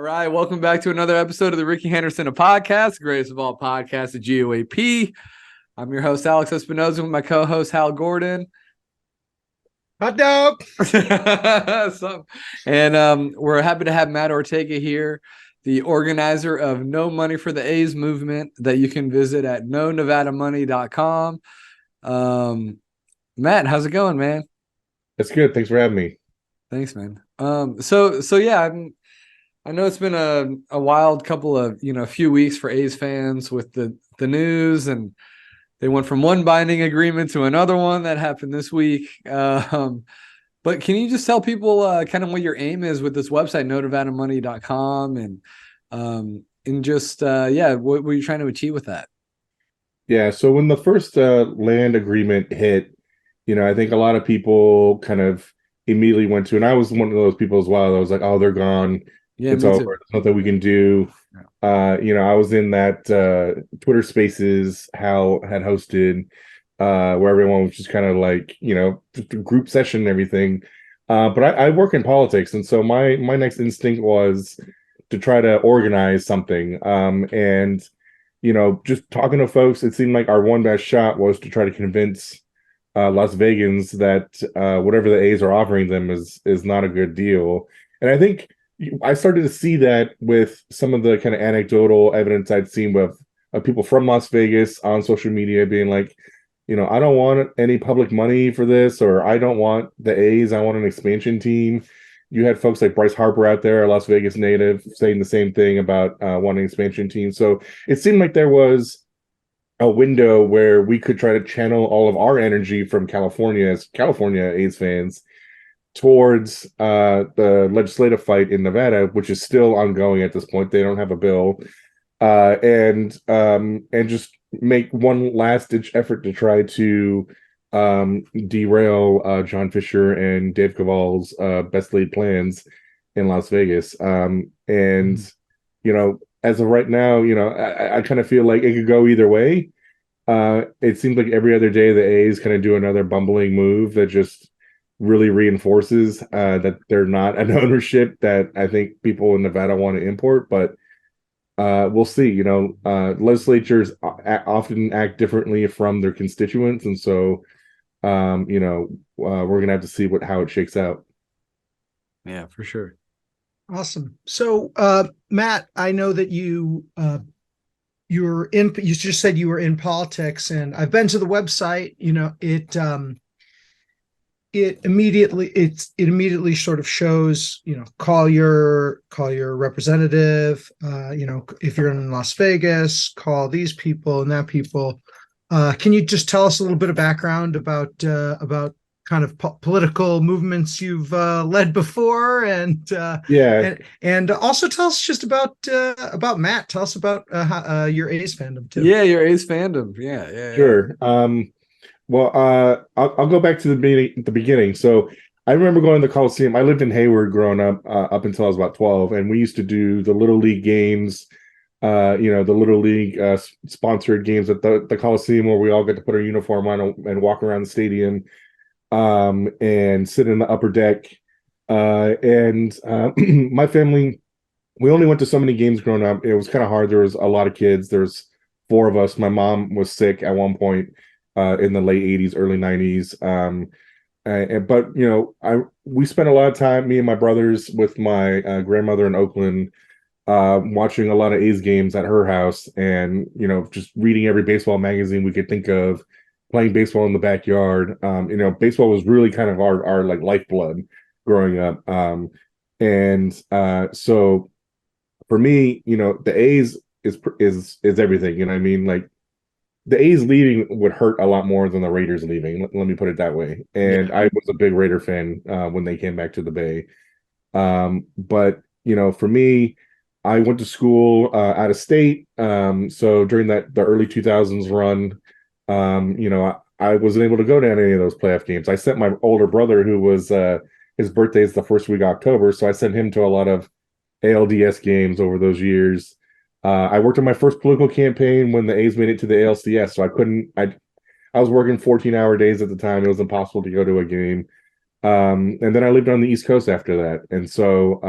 right, welcome back to another episode of the Ricky Henderson Podcast, greatest of all podcasts, the GOAP. I'm your host, Alex Espinoza, with my co-host, Hal Gordon. Hot dog. We're happy to have Matt Ortega here, the organizer of No Money for the A's movement that you can visit at nonevadamoney.com. Matt, how's it going, man? It's good. Thanks for having me. Thanks, man. I know it's been a wild couple of, a few weeks for A's fans with the news, and they went from one binding agreement to another one that happened this week. But can you just tell people kind of what your aim is with this website, nonevadamoney.com, what were you trying to achieve with that? Yeah. So when the first land agreement hit, I think a lot of people kind of immediately went to, and I was one of those people as well. I was like, oh, they're gone. Yeah, it's over. There's nothing we can do. I was in that Twitter Spaces Hal had hosted, where everyone was just kind of like, just a group session and everything. But I work in politics, and so my next instinct was to try to organize something. Just talking to folks, it seemed like our one best shot was to try to convince Las Vegans that whatever the A's are offering them is not a good deal. And I think I started to see that with some of the kind of anecdotal evidence I'd seen with people from Las Vegas on social media being like, I don't want any public money for this, or I don't want the A's, I want an expansion team. You had folks like Bryce Harper out there, a Las Vegas native, saying the same thing about wanting an expansion team. So it seemed like there was a window where we could try to channel all of our energy from California as California A's fans towards the legislative fight in Nevada, which is still ongoing at this point. They don't have a bill, and just make one last ditch effort to try to derail John Fisher and Dave Caval's best laid plans in Las Vegas. As of right now, I kind of feel like it could go either way. It seems like every other day the A's kind of do another bumbling move that just really reinforces that they're not an ownership that I think people in Nevada want to import, but we'll see. Legislatures often act differently from their constituents, and so we're gonna have to see how it shakes out. Yeah, for sure. Awesome. So Matt, I know that you just said you were in politics, and I've been to the website. It immediately sort of shows, call your representative, if you're in Las Vegas, call these people and that people. Can you just tell us a little bit of background about kind of political movements you've led before, and also tell us just about Matt. Tell us about your A's fandom too. Yeah, your A's fandom. Yeah. Sure. I'll go back to the beginning. So I remember going to the Coliseum. I lived in Hayward growing up until I was about 12, and we used to do the Little League games, the Little League sponsored games at the Coliseum, where we all get to put our uniform on and walk around the stadium and sit in the upper deck. My family, we only went to so many games growing up. It was kind of hard. There was a lot of kids. There's 4 of us. My mom was sick at one point. In the late 80s, early 90s. We spent a lot of time, me and my brothers, with my grandmother in Oakland, watching a lot of A's games at her house, and, just reading every baseball magazine we could think of, playing baseball in the backyard. Baseball was really kind of our like lifeblood growing up. So for me, the A's is everything. Like, the A's leaving would hurt a lot more than the Raiders leaving. Let me put it that way. And I was a big Raider fan when they came back to the Bay. But for me, I went to school out of state. So during the early 2000s run, I wasn't able to go to any of those playoff games. I sent my older brother, who was his birthday is the first week of October, so I sent him to a lot of ALDS games over those years. I worked on my first political campaign when the A's made it to the ALCS, so I was working 14-hour days at the time. It was impossible to go to a game. And then I lived on the East Coast after that. And so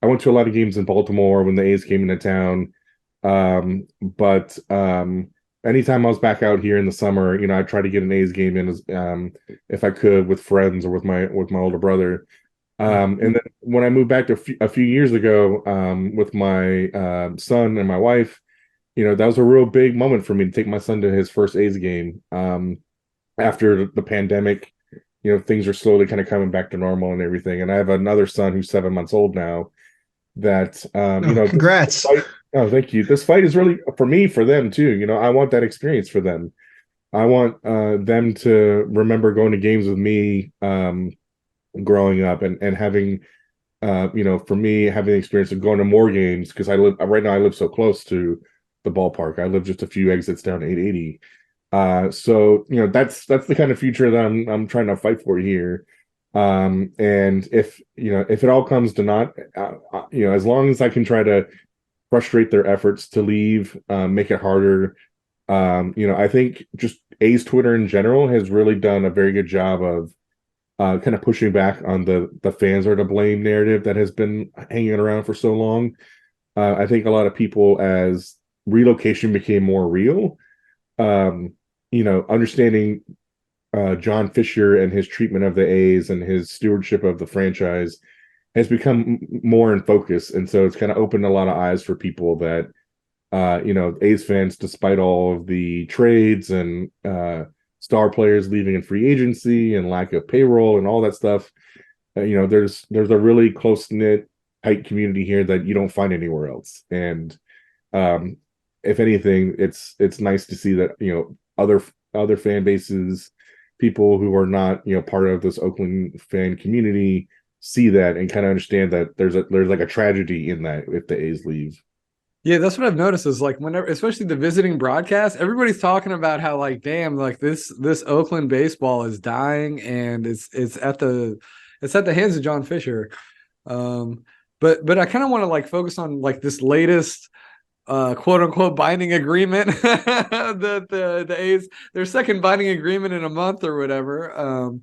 I went to a lot of games in Baltimore when the A's came into town. But anytime I was back out here in the summer, you know, I try to get an A's game in as if I could with friends or with my older brother. And then when I moved back to a few years ago, with my son and my wife, you know, that was a real big moment for me to take my son to his first A's game. After the pandemic, you know, things are slowly kind of coming back to normal and everything. And I have another son who's 7 months old now that, you Oh, know, this congrats. fight, oh, thank you. This fight is really for me, for them too. You know, I want that experience for them. I want them to remember going to games with me, growing up, and having, you know, for me, having the experience of going to more games, because I live so close to the ballpark. I live just a few exits down 880. So, you know, that's the kind of future that I'm trying to fight for here. And if, you know, if it all comes to naught, you know, as long as I can try to frustrate their efforts to leave, make it harder. You know, I think just A's Twitter in general has really done a very good job of kind of pushing back on the fans are to blame narrative that has been hanging around for so long. I think a lot of people, as relocation became more real, um, you know, understanding John Fisher and his treatment of the A's and his stewardship of the franchise has become more in focus, and so it's kind of opened a lot of eyes for people that, you know, A's fans, despite all of the trades and star players leaving in free agency and lack of payroll and all that stuff, you know, there's a really close knit, tight community here that you don't find anywhere else. And um, if anything, it's nice to see that, you know, other fan bases, people who are not, you know, part of this Oakland fan community, see that and kind of understand that there's like a tragedy in that if the A's leave. Yeah, that's what I've noticed is like whenever, especially the visiting broadcast, everybody's talking about how like, damn, like this Oakland baseball is dying and it's at the hands of John Fisher. Um, but I kind of want to like focus on like this latest quote unquote binding agreement that the A's, their second binding agreement in a month or whatever.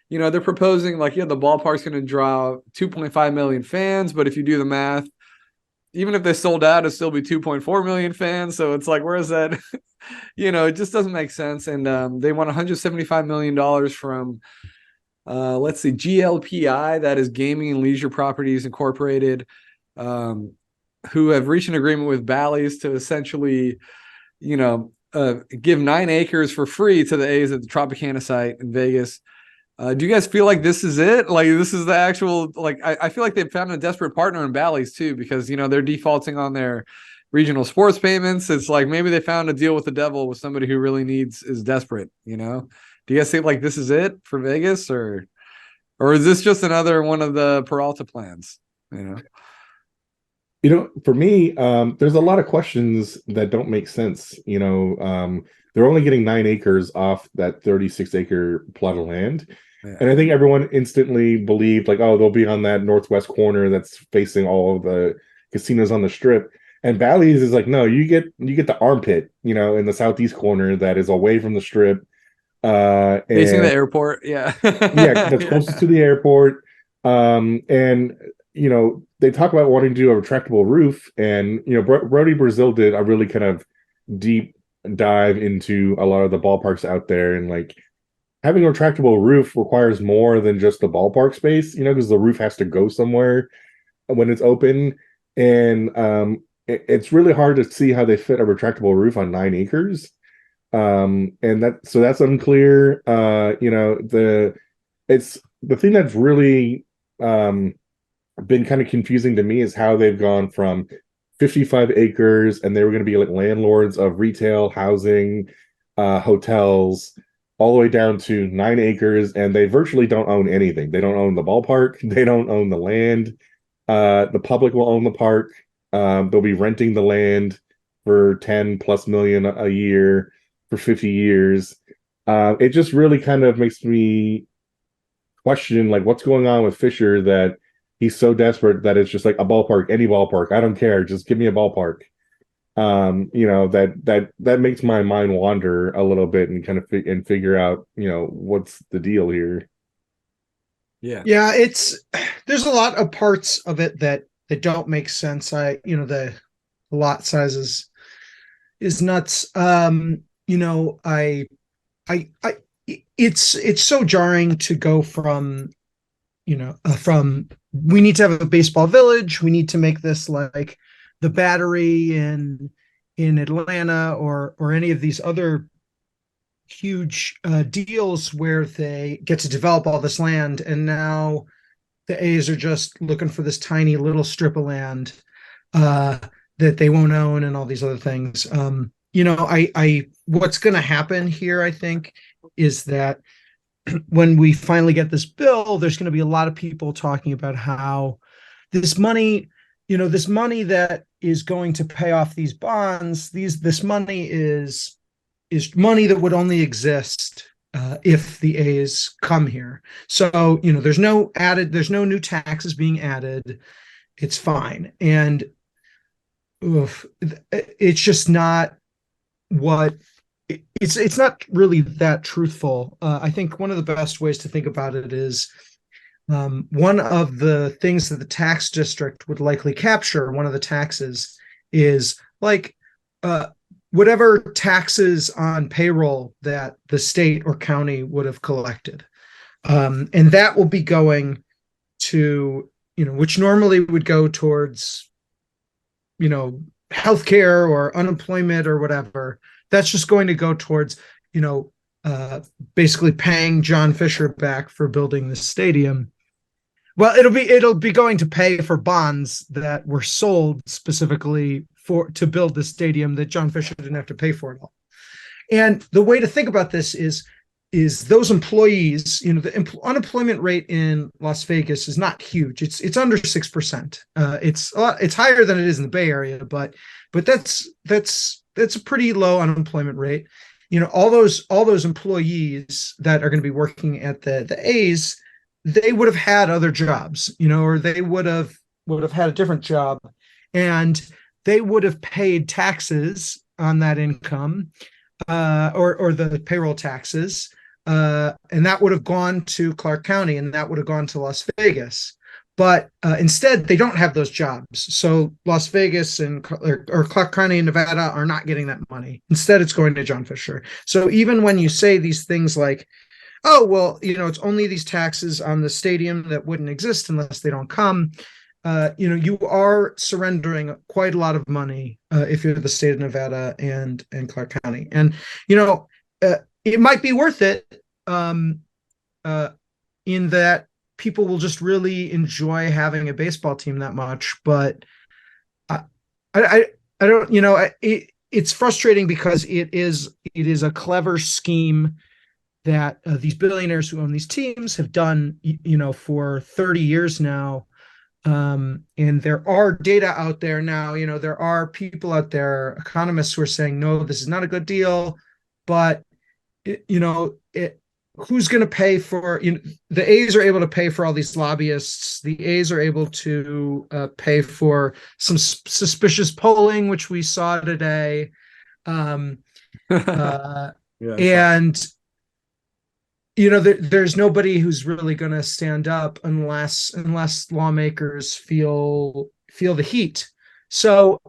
You know, they're proposing like, yeah, the ballpark's going to draw 2.5 million fans, but if you do the math, even if they sold out, it'd still be 2.4 million fans. So it's like, where is that? You know, it just doesn't make sense. And they want $175 million from, let's see, GLPI, that is Gaming and Leisure Properties Incorporated, who have reached an agreement with Bally's to essentially, you know, give 9 acres for free to the A's at the Tropicana site in Vegas. Do you guys feel like this is it? Like this is the actual, like, I feel like they've found a desperate partner in Bally's too, because, you know, they're defaulting on their regional sports payments. It's like maybe they found a deal with the devil with somebody who really is desperate, you know? Do you guys think like this is it for Vegas, or is this just another one of the Peralta plans, you know? You know, for me, there's a lot of questions that don't make sense. You know, they're only getting 9 acres off that 36-acre plot of land. Yeah. And I think everyone instantly believed, like, oh, they'll be on that northwest corner that's facing all of the casinos on the strip. And Bally's is like, no, you get the armpit, you know, in the southeast corner that is away from the strip. Facing the And airport, yeah. yeah, that's closest to the airport. And you know, they talk about wanting to do a retractable roof, and you know, Brody Brazil did a really kind of deep dive into a lot of the ballparks out there, and like having a retractable roof requires more than just the ballpark space, you know, because the roof has to go somewhere when it's open, and it's really hard to see how they fit a retractable roof on 9 acres. And that's unclear. You know, it's the thing that's really been kind of confusing to me is how they've gone from 55 acres and they were going to be like landlords of retail, housing, hotels, all the way down to 9 acres, and they virtually don't own anything. They don't own the ballpark, they don't own the land. The public will own the park. They'll be renting the land for 10 plus million a year for 50 years. It just really kind of makes me question like what's going on with Fisher, that he's so desperate that it's just like a ballpark, any ballpark. I don't care. Just give me a ballpark. You know, that makes my mind wander a little bit and kind of figure out, you know, what's the deal here. Yeah. Yeah, there's a lot of parts of it that that don't make sense. The lot sizes is nuts. I it's so jarring to go from from we need to have a baseball village, we need to make this like the Battery in Atlanta, or any of these other huge deals where they get to develop all this land, and now the A's are just looking for this tiny little strip of land uh, that they won't own, and all these other things. I what's going to happen here, I think, is that when we finally get this bill, there's going to be a lot of people talking about how this money, this money that is going to pay off these bonds, this money is money that would only exist if the A's come here. So, there's no new taxes being added. It's fine. And it's just not what it's not really that truthful. I think one of the best ways to think about it is one of the things that the tax district would likely capture, one of the taxes, is like whatever taxes on payroll that the state or county would have collected. And that will be going to, which normally would go towards, healthcare or unemployment or whatever. That's just going to go towards, basically paying John Fisher back for building the stadium. Well, it'll be going to pay for bonds that were sold specifically to build the stadium that John Fisher didn't have to pay for at all. And the way to think about this is those employees, the unemployment rate in Las Vegas is not huge. It's under 6%. It's higher than it is in the Bay Area, but that's a pretty low unemployment rate. All those employees that are going to be working at the A's, they would have had other jobs, or they would have had a different job, and they would have paid taxes on that income, or the payroll taxes, and that would have gone to Clark County, and that would have gone to Las Vegas. But instead, they don't have those jobs. So Las Vegas or Clark County in Nevada are not getting that money. Instead, it's going to John Fisher. So even when you say these things like, oh, well, it's only these taxes on the stadium that wouldn't exist unless they don't come, you are surrendering quite a lot of money if you're the state of Nevada and Clark County. And, it might be worth it in that people will just really enjoy having a baseball team that much. But I don't, it's frustrating because it is a clever scheme that these billionaires who own these teams have done, for 30 years now. And there are data out there now, there are people out there, economists, who are saying, no, this is not a good deal. But, who's going to pay for, the A's are able to pay for all these lobbyists. The A's are able to pay for some suspicious polling, which we saw today. Yeah, and there's nobody who's really going to stand up unless lawmakers feel the heat. So,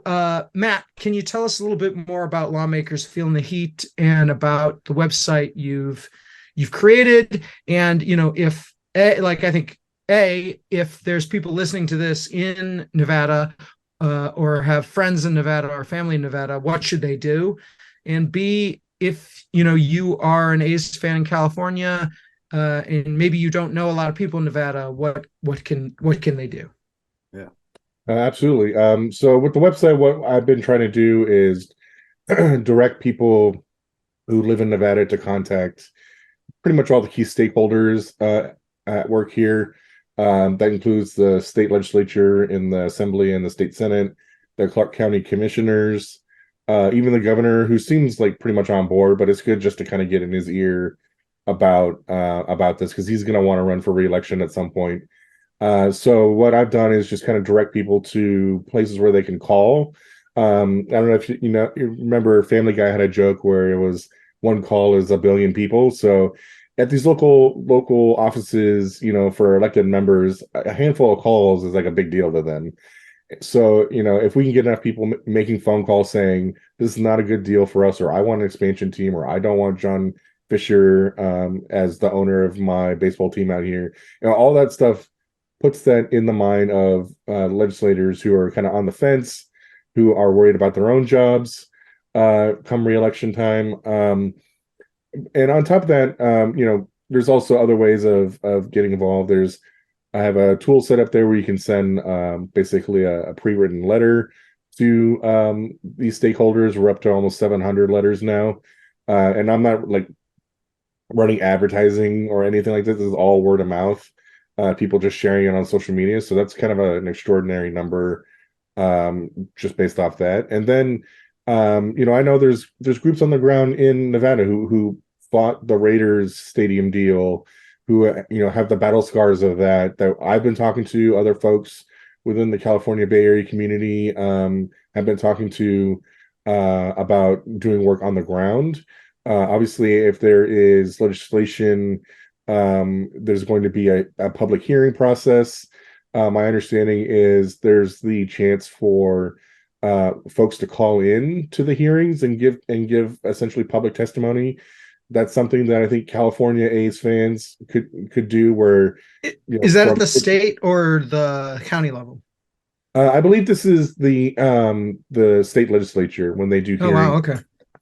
Matt, can you tell us a little bit more about lawmakers feeling the heat and about the website you've created? And if there's people listening to this in Nevada, or have friends in Nevada or family in Nevada, what should they do? And B, if you are an A's fan in California, and maybe you don't know a lot of people in Nevada, what can they do? Yeah, absolutely. So with the website, what I've been trying to do is direct people who live in Nevada to contact pretty much all the key stakeholders at work here. That includes the state legislature in the assembly and the state senate, the Clark County commissioners, even the governor, who seems like pretty much on board, but it's good just to kind of get in his ear about this, because he's going to want to run for re-election at some point. So what I've done is just kind of direct people to places where they can call. I don't know if you remember Family Guy had a joke where it was one call is a billion people. So at these local offices, for elected members, a handful of calls is like a big deal to them. So, if we can get enough people making phone calls saying this is not a good deal for us, or I want an expansion team, or I don't want John Fisher as the owner of my baseball team out here, all that stuff puts that in the mind of legislators who are kind of on the fence, who are worried about their own jobs come re-election time. And on top of that, there's also other ways of getting involved. I have a tool set up there where you can send basically a pre-written letter to these stakeholders. We're up to almost 700 letters now, and I'm not like running advertising or anything like this. This is all word of mouth. People just sharing it on social media. So that's kind of an extraordinary number, just based off that. And then, I know there's groups on the ground in Nevada who fought the Raiders stadium deal, who have the battle scars of that I've been talking to. Other folks within the California Bay Area community have been talking to about doing work on the ground. Obviously, if there is legislation, there's going to be a public hearing process. My understanding is there's the chance for folks to call in to the hearings and give essentially public testimony. That's something that I think California A's fans could do. Where is that at the state or the county level? I believe this is the state legislature when they do hearings. Oh wow, okay.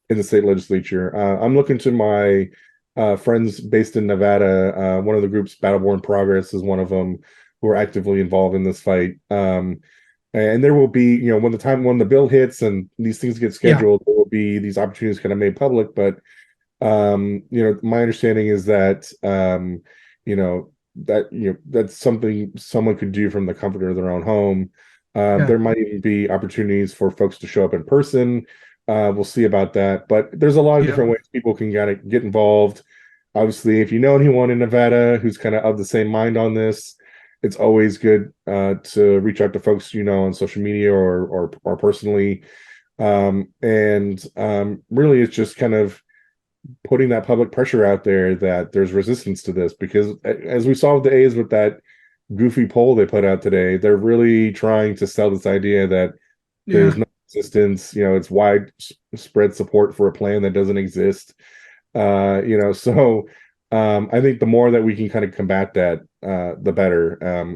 In the state legislature. I'm looking to my friends based in Nevada. One of the groups, Battleborn Progress, is one of them, who are actively involved in this fight. And there will be, when the bill hits and these things get scheduled, there will be these opportunities kind of made public. But my understanding is that that's something someone could do from the comfort of their own home. There might even be opportunities for folks to show up in person. We'll see about that, but there's a lot of different ways people can kind of get involved. Obviously, if you know anyone in Nevada who's kind of the same mind on this, it's always good to reach out to folks on social media or personally. Really, it's just kind of putting that public pressure out there that there's resistance to this, because as we saw with the A's with that goofy poll they put out today, they're really trying to sell this idea that there's no resistance. It's widespread support for a plan that doesn't exist. So I think the more that we can kind of combat that, the better.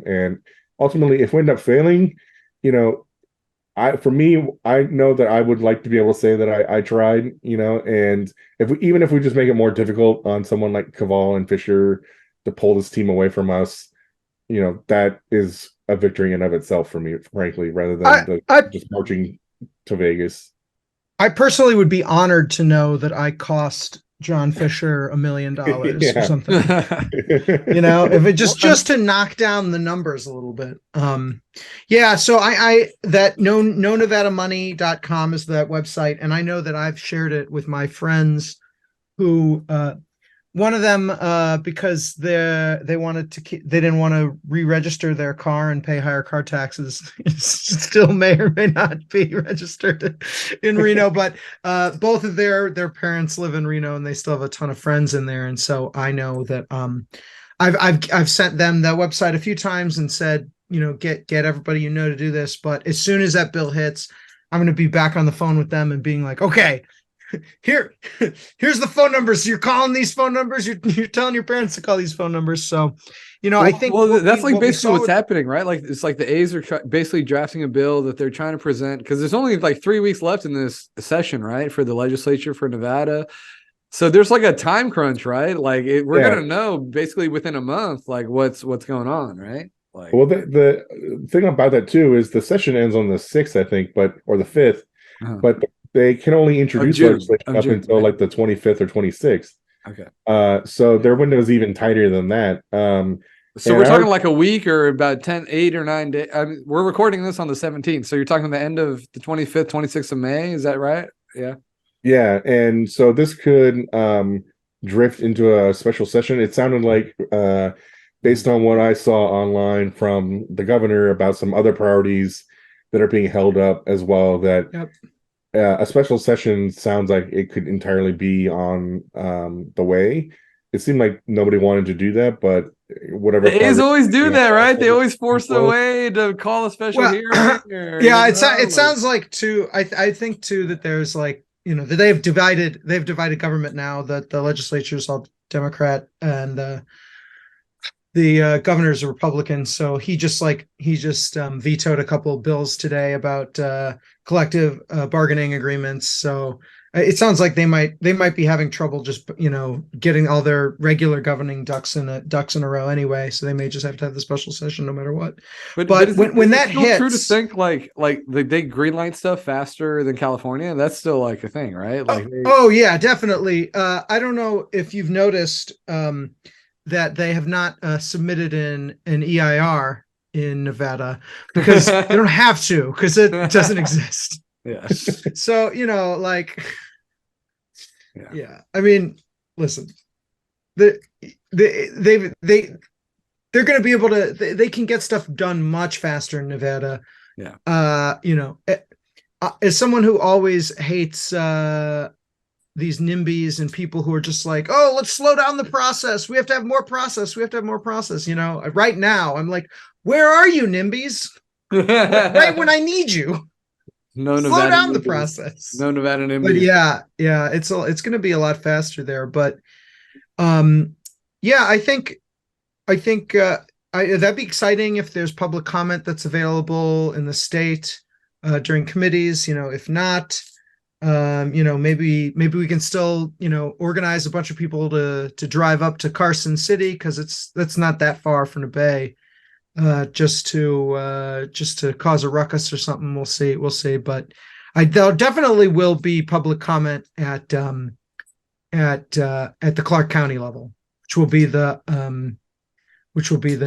And ultimately, if we end up failing, for me, I know that I would like to be able to say that I tried, and even if we just make it more difficult on someone like Caval and Fisher to pull this team away from us, that is a victory in of itself for me, frankly, rather than just marching to Vegas. I personally would be honored to know that I cost John Fisher $1 million or something. If it just to knock down the numbers a little bit. So I that NoNevadaMoney.com is that website, and I know that I've shared it with my friends who one of them because they didn't want to re-register their car and pay higher car taxes. It still may or may not be registered in Reno, but both of their parents live in Reno, and they still have a ton of friends in there. And so I know that I've sent them that website a few times and said, get everybody to do this. But as soon as that bill hits, I'm going to be back on the phone with them and being like, okay, here's the phone numbers. You're calling these phone numbers. You're telling your parents to call these phone numbers. So, I think that's basically what's happening, right? Like it's like the A's are basically drafting a bill that they're trying to present, because there's only like 3 weeks left in this session, right, for the legislature for Nevada. So there's like a time crunch, right? Like we're gonna know basically within a month, like what's going on, right? Like, well, the thing about that too is the session ends on the 6th, I think, or the 5th, but they can only introduce legislation up until like the 25th or 26th. Okay. So their window is even tighter than that. So we're talking like a week or about 8 or 9 days. We're recording this on the 17th. So you're talking the end of the 25th, 26th of May. Is that right? Yeah. Yeah. And so this could drift into a special session. It sounded like, based on what I saw online from the governor about some other priorities that are being held up as well, that a special session sounds like it could entirely be on the way. it seemed like nobody wanted to do that, but whatever. The A's always do that, right? They always force their Well, way to call a special Well, hearing. Or, yeah, you know, it sounds like too. I think too that there's like, that they've divided government now, that the legislature is all Democrat and the governor's a Republican. So he just vetoed a couple of bills today about collective bargaining agreements. So it sounds like they might be having trouble just getting all their regular governing ducks in a row anyway. So they may just have to have the special session no matter what. But is when that still hits, true to think like they greenlight stuff faster than California. That's still like a thing, right? Like oh yeah, definitely. I don't know if you've noticed that they have not submitted an EIR in Nevada because they don't have to, because it doesn't exist. Yeah. So yeah. I mean, listen, they're going to be able to. They can get stuff done much faster in Nevada. Yeah. As someone who always hates these NIMBYs and people who are just like, oh, let's slow down the process. We have to have more process. Right now, I'm like, where are you, NIMBYs? Right when I need you. No, slow Nevada down the NIMBYs. process. No Nevada NIMBYs. But yeah, it's going to be a lot faster there. But yeah, I think that'd be exciting if there's public comment that's available in the state during committees. If not, maybe we can still organize a bunch of people to drive up to Carson City, because that's not that far from the Bay, just to cause a ruckus or something. We'll see. But there definitely will be public comment at the Clark County level, which will be the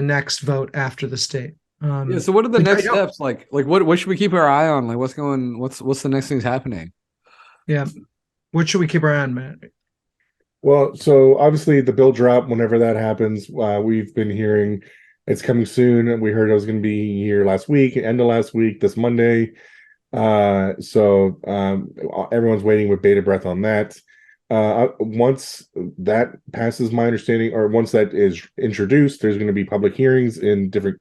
next vote after the state. Yeah. So what are the next steps? Like what should we keep our eye on? Like what's the next things happening? Yeah. What should we keep our eye on, Matt? Well, so obviously the bill drop, whenever that happens, we've been hearing it's coming soon. We heard it was going to be here last week, end of last week, this Monday. So everyone's waiting with bated breath on that. Once that passes, my understanding, or once that is introduced, there's going to be public hearings in different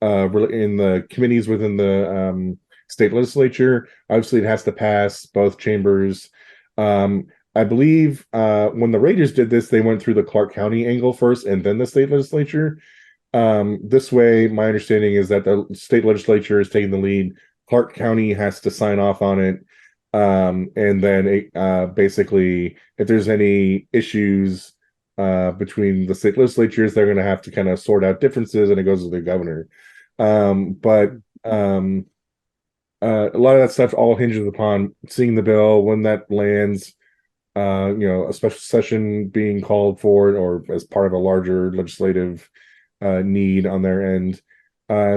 in the committees within the state legislature. Obviously, it has to pass both chambers. I believe when the Raiders did this, they went through the Clark County angle first and then the state legislature. This way, my understanding is that the state legislature is taking the lead. Clark County has to sign off on it. And then basically, if there's any issues between the state legislatures, they're going to have to kind of sort out differences, and it goes to the governor. But a lot of that stuff all hinges upon seeing the bill when that lands, a special session being called for it, or as part of a larger legislative need on their end.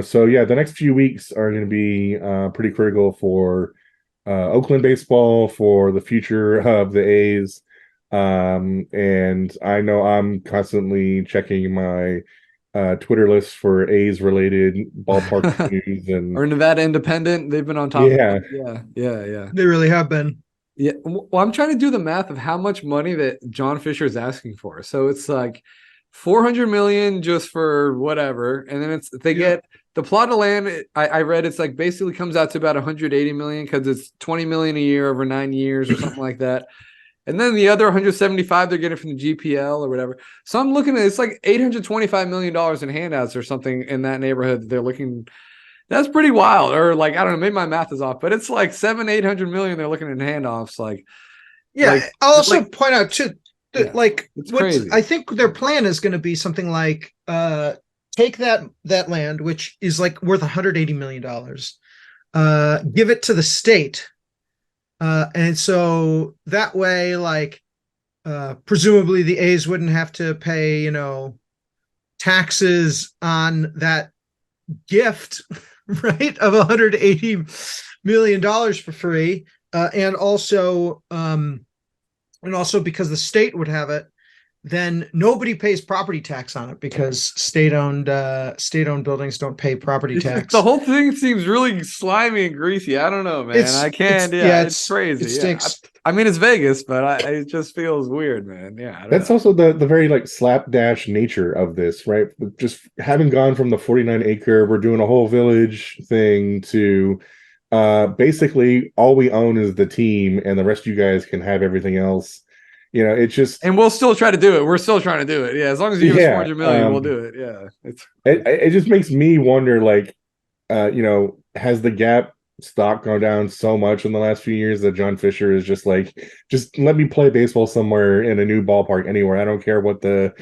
So yeah, the next few weeks are going to be pretty critical for Oakland baseball, for the future of the A's. And I know I'm constantly checking my Twitter list for A's related ballpark news or Nevada Independent. They've been on top. Yeah. Yeah. They really have been. Yeah. Well, I'm trying to do the math of how much money that John Fisher is asking for. So it's like 400 million just for whatever, and then they get the plot of land. I read it's like basically comes out to about 180 million, because it's 20 million a year over 9 years or something like that. And then the other 175 they're getting from the GPL or whatever. So I'm looking at it's like $825 million in handouts or something in that neighborhood. They're looking. That's pretty wild. Or like, I don't know, maybe my math is off, but it's like 700-800 million they're looking at handoffs. Like, yeah. I'll also point out too, that it's crazy. I think their plan is going to be something like take that land, which is like worth $180 million, give it to the state. And so that way, presumably the A's wouldn't have to pay, taxes on that gift, right, of $180 million for free. And also because the state would have it, then nobody pays property tax on it because state-owned buildings don't pay property tax. The whole thing seems really slimy and greasy. I don't know, man. I can't. It's crazy. It stinks. I mean, it's Vegas, but it just feels weird, man. Yeah, I don't That's know. also the very like slapdash nature of this, right? Just having gone from the 49 acre, we're doing a whole village thing to basically all we own is the team, and the rest of you guys can have everything else. You know, it's just, And we'll still try to do it. We're still trying to do it. Yeah, as long as you give us 400 million, we'll do it. Yeah, it just makes me wonder, like, you know, has the Gap stock gone down so much in the last few years that John Fisher is just like, just let me play baseball somewhere in a new ballpark anywhere. I don't care what the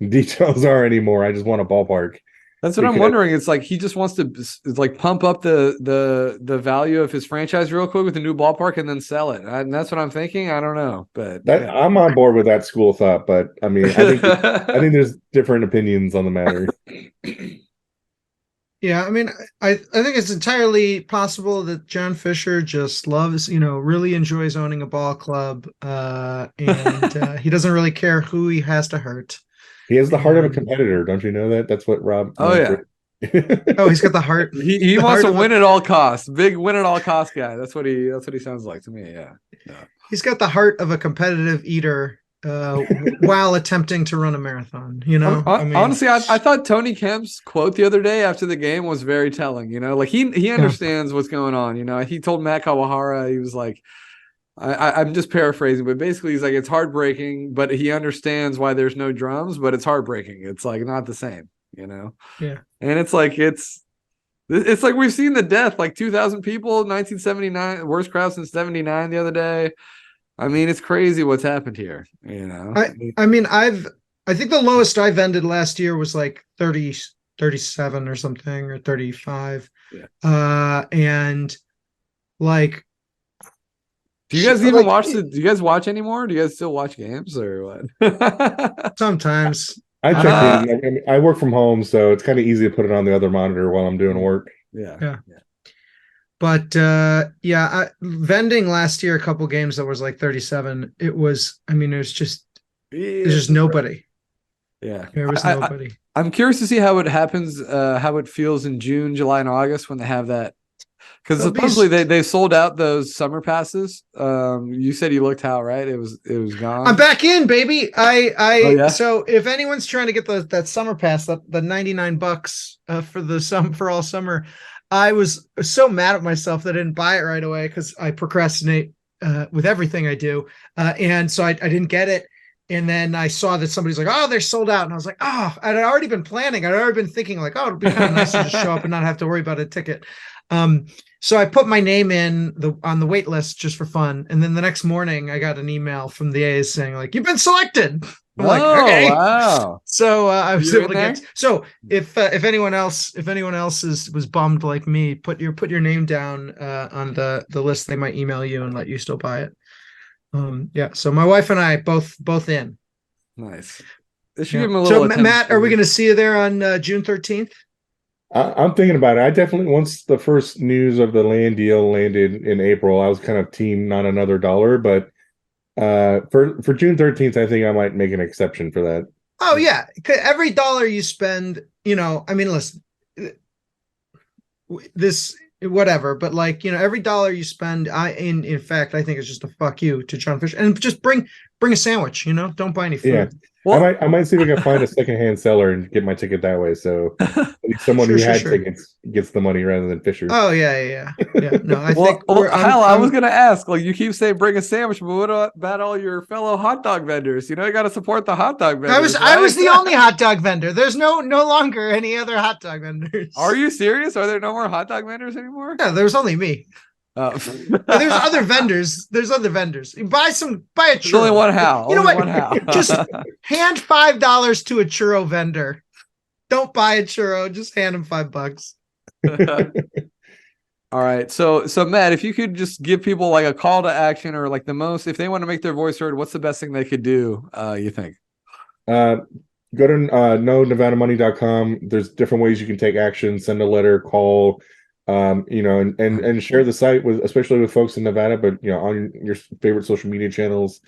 details are anymore. I just want a ballpark. That's what I'm wondering. It's like he just wants to like pump up the value of his franchise real quick with a new ballpark and then sell it. And that's what I'm thinking. I don't know, but that, I'm on board with that school of thought. But I mean, I think there's different opinions on the matter. Yeah, I mean, I think it's entirely possible that John Fisher just loves, really enjoys owning a ball club, and he doesn't really care who he has to hurt. He has the heart of a competitor. Don't you know that? That's what Rob. Oh, yeah. Oh, he's got the heart. He wants to win at all costs. Big win at all costs guy. That's what he sounds like to me. Yeah. He's got the heart of a competitive eater while attempting to run a marathon. I mean, honestly, I thought Tony Kemp's quote the other day after the game was very telling. Like he understands what's going on. He told Matt Kawahara, he was like, I'm just paraphrasing, but basically he's like, it's heartbreaking, but he understands why there's no drums, but it's heartbreaking. It's like not the same, Yeah. And it's like like we've seen the death, like 2,000 people, 1979, worst crowd since 79 the other day. I mean, it's crazy what's happened here, I mean, I think the lowest I've ended last year was like 30, 37 or something, or 35. Yeah. And like, do you guys even watch do you guys watch anymore? Do you guys still watch games or what? Sometimes. I check in. I mean, I work from home, so it's kind of easy to put it on the other monitor while I'm doing work. Yeah. But vending last year, a couple games that was like 37. It was, I mean, there's just nobody. Yeah. There was nobody. I'm curious to see how it happens, how it feels in June, July, and August when they have that. Because supposedly they sold out those summer passes. You said you looked how, right? It was gone. I'm back in, baby. So if anyone's trying to get that summer pass, the $99 for all summer, I was so mad at myself that I didn't buy it right away because I procrastinate with everything I do, and so I didn't get it. And then I saw that somebody's like, "Oh, they're sold out," and I was like, "Oh!" I'd already been planning. I'd already been thinking like, "Oh, it'd be kind of nice to just show up and not have to worry about a ticket." So I put my name in on the wait list just for fun, and then the next morning I got an email from the A's saying like, "You've been selected." I'm like, okay, wow. So I was able to get. So if anyone else was bummed like me, put your name down on the list. They might email you and let you still buy it. Yeah. So my wife and I both in. Nice. They should give him a little. So Matt, are we going to see you there on June 13th? I'm thinking about it. I definitely, once the first news of the land deal landed in April, I was kind of team not another dollar, but for June 13th, I think I might make an exception for that. Oh yeah, every dollar you spend, I mean, listen, this whatever, but like, every dollar you spend, in fact, I think it's just a fuck you to John Fisher, and just bring a sandwich, don't buy any food. Yeah. Well, I might see if I can find a secondhand seller and get my ticket that way. So someone who had tickets gets the money rather than Fisher. Oh yeah. No, I think. I was gonna ask. Like, you keep saying bring a sandwich, but what about all your fellow hot dog vendors? You got to support the hot dog vendors. I was the only hot dog vendor. There's no longer any other hot dog vendors. Are you serious? Are there no more hot dog vendors anymore? Yeah, there's only me. There's other vendors. You buy a churro. There's only one how. You know what? Just hand $5 to a churro vendor. Don't buy a churro. Just hand him $5. All right. So Matt, if you could just give people like a call to action, or like if they want to make their voice heard, what's the best thing they could do? You think? Go to KnowNevadaMoney.com. There's different ways you can take action. Send a letter, call. And share the site especially with folks in Nevada, but on your favorite social media channels.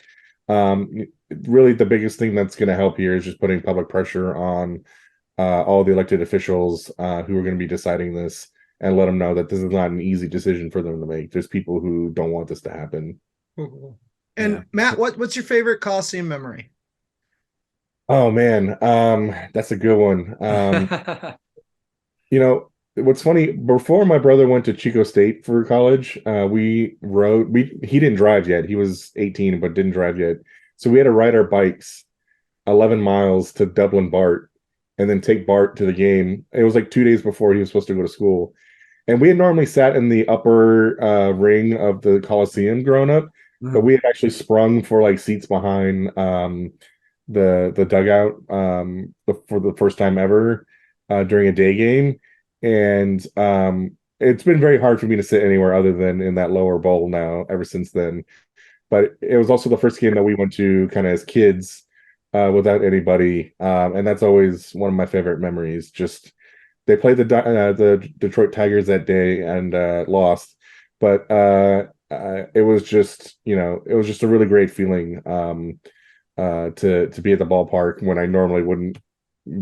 really the biggest thing that's going to help here is just putting public pressure on all the elected officials who are going to be deciding this, and let them know that this is not an easy decision for them to make. There's people who don't want this to happen. Cool. And Matt, what's your favorite Coliseum memory? Oh man, that's a good one. What's funny, before my brother went to Chico State for college, he didn't drive yet. He was 18 but didn't drive yet. So we had to ride our bikes 11 miles to Dublin Bart and then take Bart to the game. It was like 2 days before he was supposed to go to school. And we had normally sat in the upper ring of the Coliseum growing up, but we had actually sprung for like seats behind the dugout for the first time ever during a day game. And it's been very hard for me to sit anywhere other than in that lower bowl now ever since then. But it was also the first game that we went to kind of as kids without anybody, and that's always one of my favorite memories. Just they played the Detroit Tigers that day and lost, but it was just a really great feeling to be at the ballpark when I normally wouldn't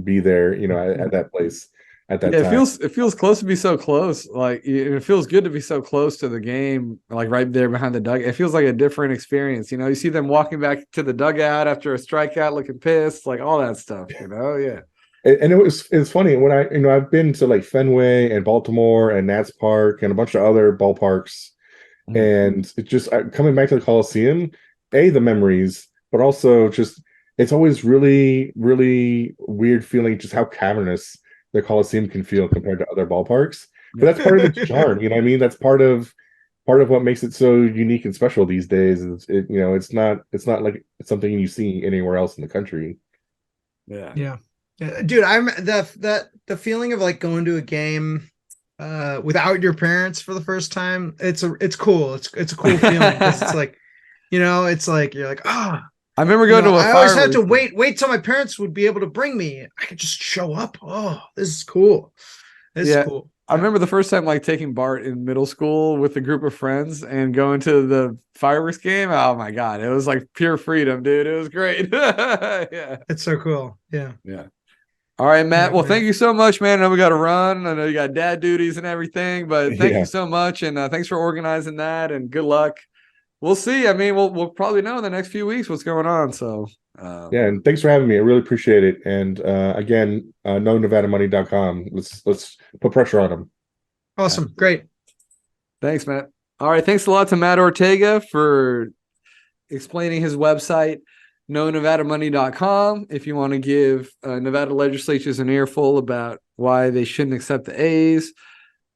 be there, at that place at that time. It feels close to be so close. Like it feels good to be so close to the game, like right there behind the dugout. It feels like a different experience. You see them walking back to the dugout after a strikeout, looking pissed, like all that stuff. Yeah. And it's funny when I've been to like Fenway and Baltimore and Nats Park and a bunch of other ballparks, and it's just coming back to the Coliseum. The memories, but also just it's always really, really weird feeling just how cavernous the Coliseum can feel compared to other ballparks. But that's part of its charm, you know what I mean? That's part of what makes it so unique and special these days. It's not like it's something you see anywhere else in the country. Yeah. Dude, I'm the feeling of like going to a game without your parents for the first time. It's cool. It's a cool feeling because it's like, it's like you're like, I remember going to a I always had to wait till my parents would be able to bring me. I could just show up. Oh, this is cool. This is cool. I remember the first time like taking Bart in middle school with a group of friends and going to the fireworks game. Oh my God. It was like pure freedom, dude. It was great. Yeah. It's so cool. Yeah. All right, Matt. Well, thank you so much, man. I know we got to run. I know you got dad duties and everything, but thank you so much. And thanks for organizing that, and good luck. We'll see. I mean, we'll probably know in the next few weeks what's going on. So and thanks for having me. I really appreciate it. And again, NoNevadaMoney.com. Let's put pressure on them. Awesome. Great. Thanks, Matt. All right. Thanks a lot to Matt Ortega for explaining his website, NoNevadaMoney.com. If you want to give Nevada legislatures an earful about why they shouldn't accept the A's.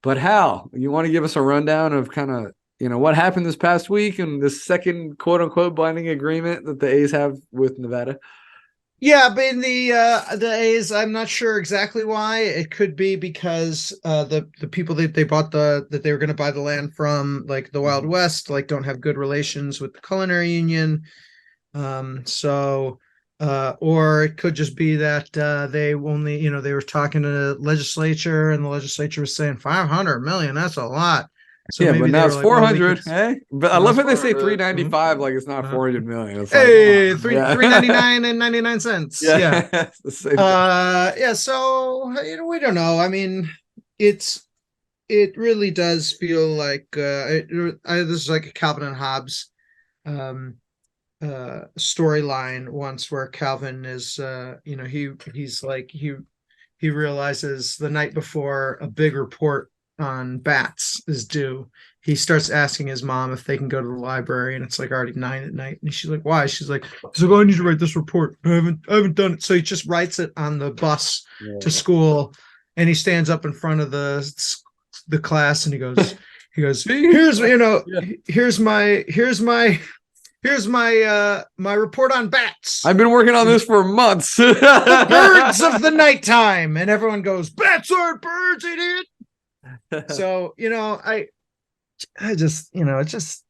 But Hal, you want to give us a rundown of kind of what happened this past week and the second quote unquote binding agreement that the A's have with Nevada? Yeah, but in the A's, I'm not sure exactly why. It could be because the people that they bought that they were going to buy the land from, like the Wild West, like don't have good relations with the culinary union. Or it could just be that they only, they were talking to the legislature and the legislature was saying 500 million. That's a lot. So yeah, but now it's 400. Hey, but I love when they say 395 like it's not 400 million. It's hey, like, 399 and 99 cents. Yeah. So we don't know. I mean, it really does feel like this is like a Calvin and Hobbes storyline once, where Calvin is he's like he realizes the night before a big report on bats is due, he starts asking his mom if they can go to the library, and it's like already 9 at night, and she's like, why? She's like, oh, I need to write this report. I haven't done it. So he just writes it on the bus to school, and he stands up in front of the class and he goes here's my report on bats. I've been working on this for months. The birds of the nighttime. And everyone goes, bats aren't birds, idiot. So, I just, it's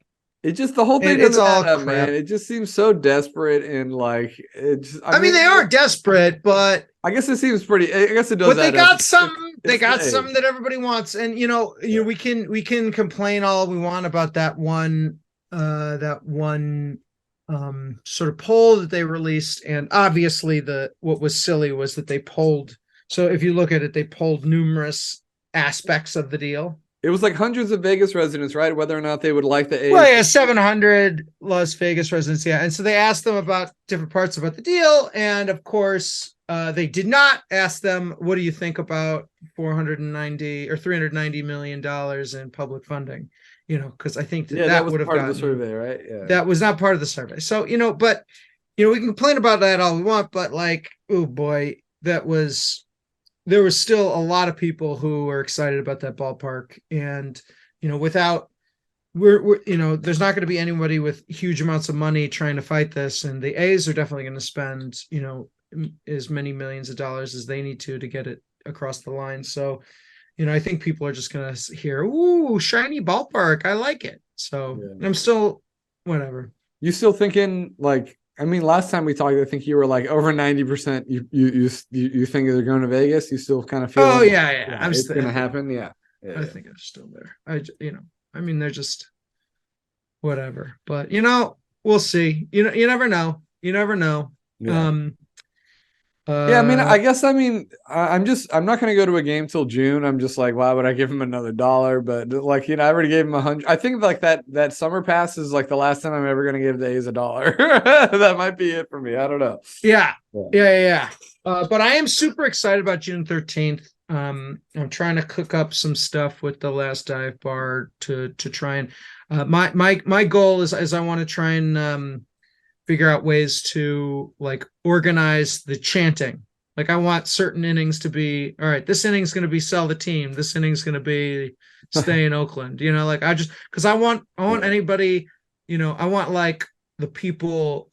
just the whole thing. It's all crap. Man. It just seems so desperate and like it's. I mean, they are desperate, but I guess it seems pretty. I guess it does. But they got something. They got something that everybody wants, and we can complain all we want about that one sort of poll that they released, and obviously what was silly was that they polled. So if you look at it, they polled numerous aspects of the deal. It was like hundreds of Vegas residents, right? Whether or not they would like the A's. Well, yeah, 700 Las Vegas residents, yeah. And so they asked them about different parts about the deal, and of course, they did not ask them, what do you think about 490 or $390 million in public funding? Because I think that was would have part gotten of the survey, right? Yeah. That was not part of the survey. So, but we can complain about that all we want, but like, oh boy, there was still a lot of people who were excited about that ballpark. And, without we're there's not going to be anybody with huge amounts of money trying to fight this. And the A's are definitely going to spend, as many millions of dollars as they need to get it across the line. So, I think people are just going to hear, ooh, shiny ballpark. I like it. So I'm still whatever. You still thinking like, I mean, last time we talked, I think you were like over 90%. You think they're going to Vegas? You still kind of feel? Oh yeah. I'm it's still going to happen. Yeah. I think I'm still there. I mean, they're just whatever, but we'll see. You never know. You never know. Yeah. Yeah, I mean, I'm not going to go to a game till June. I'm just like, why would I give him another $1? But like, I already gave him 100. I think like that summer pass is like the last time I'm ever going to give the A's $1. That might be it for me. I don't know. Yeah. But I am super excited about June 13th. I'm trying to cook up some stuff with the Last Dive Bar to try and my goal is I want to try and figure out ways to like organize the chanting. Like I want certain innings to be, all right, this inning's going to be sell the team. This inning's going to be stay in Oakland. Like because I want anybody, I want like the people.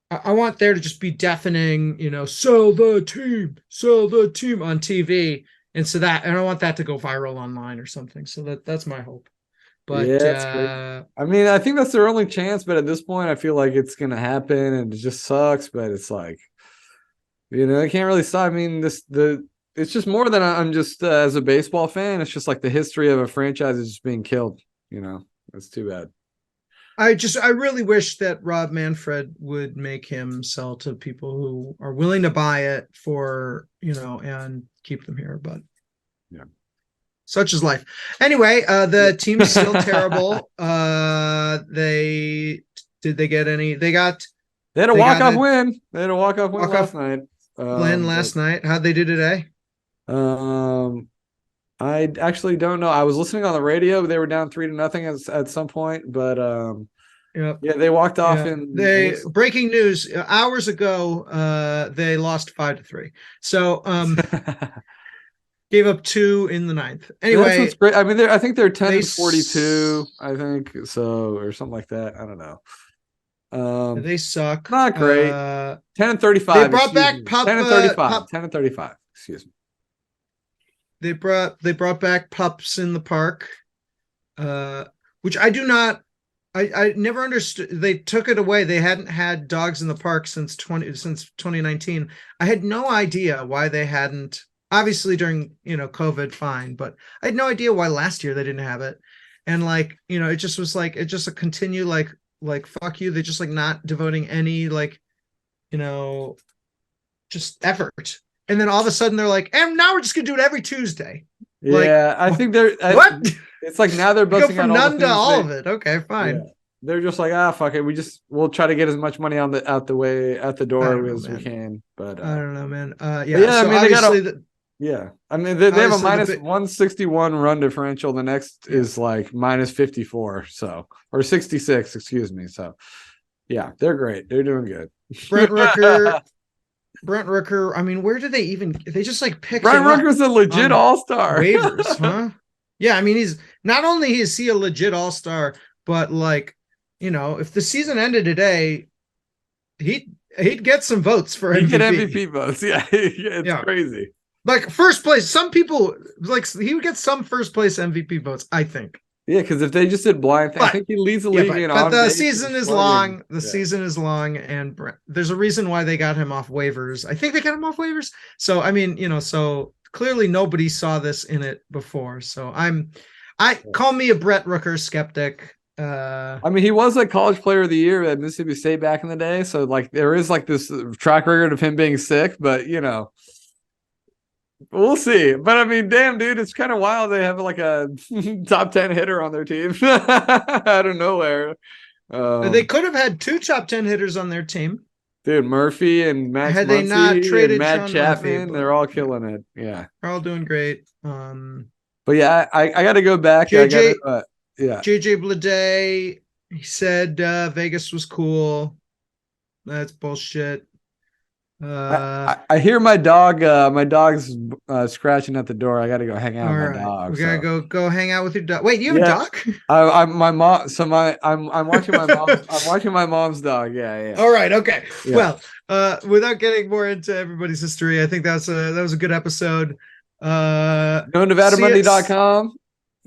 I want there to just be deafening, sell the team on TV. And so and I want that to go viral online or something. So that's my hope. But yeah, I mean, I think that's their only chance. But at this point, I feel like it's gonna happen, and it just sucks. But it's like, I can't really stop. I mean, it's just more than I'm just as a baseball fan. It's just like the history of a franchise is just being killed. That's too bad. I really wish that Rob Manfred would make him sell to people who are willing to buy it for and keep them here. But yeah. Such is life. Anyway, the team's still terrible. They get any? They had a walk-off win. They had a walk-off win last night. Last night. How'd they do today? I actually don't know. I was listening on the radio. They were down 3-0 at some point, but yeah, they walked off in. Breaking news hours ago. They lost 5-3. So gave up 2 in the 9th. Anyway, that's what's great. I mean, I think they're 10-42. I think so, or something like that. I don't know. They suck. Not great. 10-35. They brought back 10-35. 10-35. Excuse me. They brought back pups in the park, which I do not. I never understood. They took it away. They hadn't had dogs in the park since 2019. I had no idea why they hadn't. Obviously during COVID, fine, but I had no idea why last year they didn't have it. And like it just was like it just a continue like fuck you. They're just like not devoting any just effort. And then all of a sudden they're like, and now we're just gonna do it every Tuesday. Yeah, I think they're what? It's like now they're busting go from none to all of it. Okay, fine. Yeah. They're just like, fuck it. We'll try to get as much money out the door as we can. But I don't know, man. Yeah, so I mean, they got yeah. I mean, they have a minus 161 run differential. The next is like minus 54, or 66, excuse me. So, yeah, they're great. They're doing good. Brent Rooker. I mean, where do they even? They just like pick. Brent Rooker's a legit all-star. Waivers, huh? Yeah, I mean, he's not only is he a legit all-star, but like, if the season ended today, he'd get some votes for MVP. He'd get MVP votes. Yeah, it's crazy. Like first place, some people like he would get some first place MVP votes, I think. Yeah, because if they just did blind, I think he leads the league in but the season is long. The season is long, and there's a reason why they got him off waivers. I think they got him off waivers. So I mean, so clearly nobody saw this in it before. So call me a Brett Rooker skeptic. I mean, he was like college player of the year at Mississippi State back in the day. So like there is like this track record of him being sick, but we'll see. But I mean, damn, dude, it's kind of wild. They have like a top 10 hitter on their team out of nowhere. They could have had 2 top 10 hitters on their team. Dude, Murphy and Max Had they not Muncy traded and Matt Sean Chapman, Murphy, but- they're all killing it. Yeah. They're all doing great. But yeah, I got to go back. JJ Yeah. JJ Bleday, he said Vegas was cool. That's bullshit. I hear my dog's scratching at the door. I got to go hang out All with my right, dog. we gotta go hang out with your dog. Wait, you have Yeah. a dog? My mom. So I'm watching my mom. I'm watching my mom's dog. Yeah. All right, okay. Yeah. Well, without getting more into everybody's history, I think that was a good episode. NoNevadaMonday.com.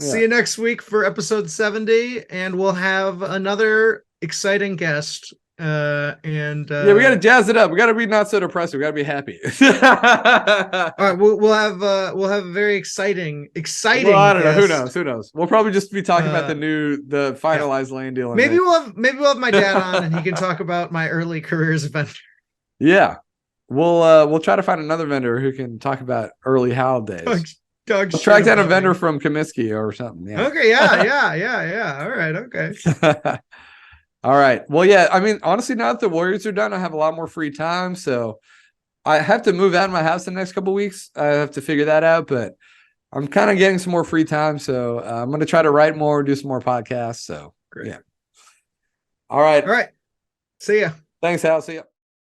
See you next week for episode 70, and we'll have another exciting guest. We got to jazz it up. We got to be not so depressed. We got to be happy. All right, we'll have a very exciting. Well, I don't know. guest. Who knows? We'll probably just be talking about the finalized land deal. Maybe we'll have my dad on, and he can talk about my early career as a vendor. Yeah, we'll try to find another vendor who can talk about early Hal days. We'll track down a vendor from Comiskey or something. Yeah. Okay. Yeah. All right. Okay. All right. Well, yeah. I mean, honestly, now that the Warriors are done, I have a lot more free time. So I have to move out of my house the next couple of weeks. I have to figure that out, but I'm kind of getting some more free time. So I'm going to try to write more, do some more podcasts. So great. Yeah. All right. See ya. Thanks, Hal. See ya.